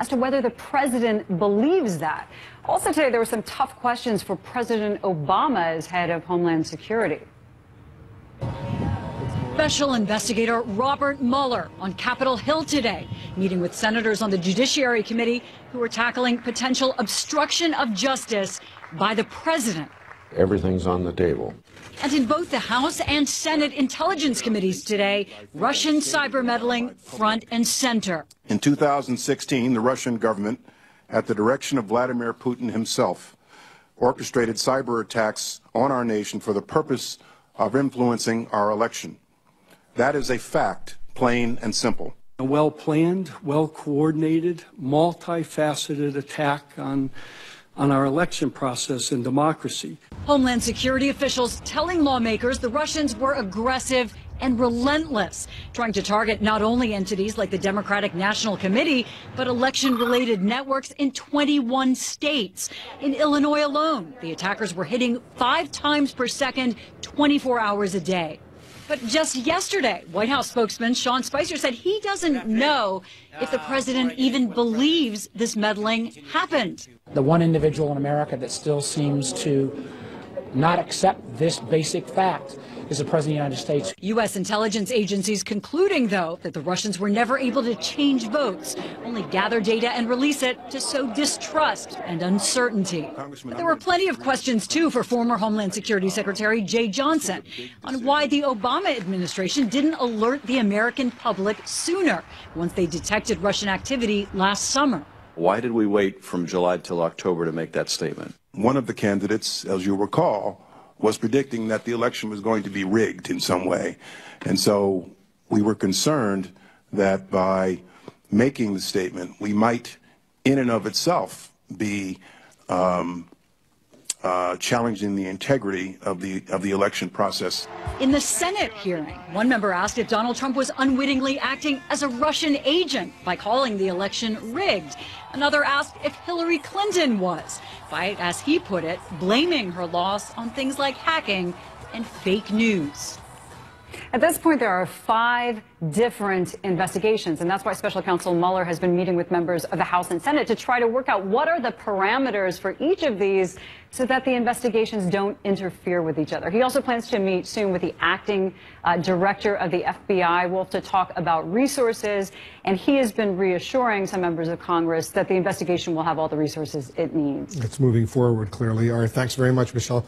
as to whether the president believes that. Also today, there were some tough questions for President Obama as head of Homeland Security. Special investigator Robert Mueller on Capitol Hill today, meeting with senators on the Judiciary Committee who are tackling potential obstruction of justice by the president. Everything's on the table. And in both the House and Senate Intelligence Committees today, Russian cyber meddling front and center. In 2016, the Russian government, at the direction of Vladimir Putin himself, orchestrated cyber attacks on our nation for the purpose of influencing our election. That is a fact, plain and simple. A well-planned, well-coordinated, multifaceted attack on our election process and democracy. Homeland Security officials telling lawmakers the Russians were aggressive and relentless, trying to target not only entities like the Democratic National Committee, but election-related networks in 21 states. In Illinois alone, the attackers were hitting 5 times per second, 24 hours a day. But just yesterday, White House spokesman Sean Spicer said he doesn't know if the president even believes this meddling happened. The one individual in America that still seems to not accept this basic fact is the President of the United States. U.S. intelligence agencies concluding, though, that the Russians were never able to change votes, only gather data and release it to sow distrust and uncertainty. But there were plenty of questions, too, for former Homeland Security Secretary Jay Johnson on why the Obama administration didn't alert the American public sooner once they detected Russian activity last summer. Why did we wait from July till October to make that statement? One of the candidates, as you recall, was predicting that the election was going to be rigged in some way. And so we were concerned that by making the statement, we might, in and of itself, be challenging the integrity of the election process. In the Senate hearing, one member asked if Donald Trump was unwittingly acting as a Russian agent by calling the election rigged. Another asked if Hillary Clinton was, by, as he put it, blaming her loss on things like hacking and fake news. At this point, there are 5 different investigations, and that's why Special Counsel Mueller has been meeting with members of the House and Senate to try to work out what are the parameters for each of these so that the investigations don't interfere with each other. He also plans to meet soon with the acting director of the FBI, Wolf, to talk about resources, and he has been reassuring some members of Congress that the investigation will have all the resources it needs. It's moving forward, clearly. All right, thanks very much, Michelle.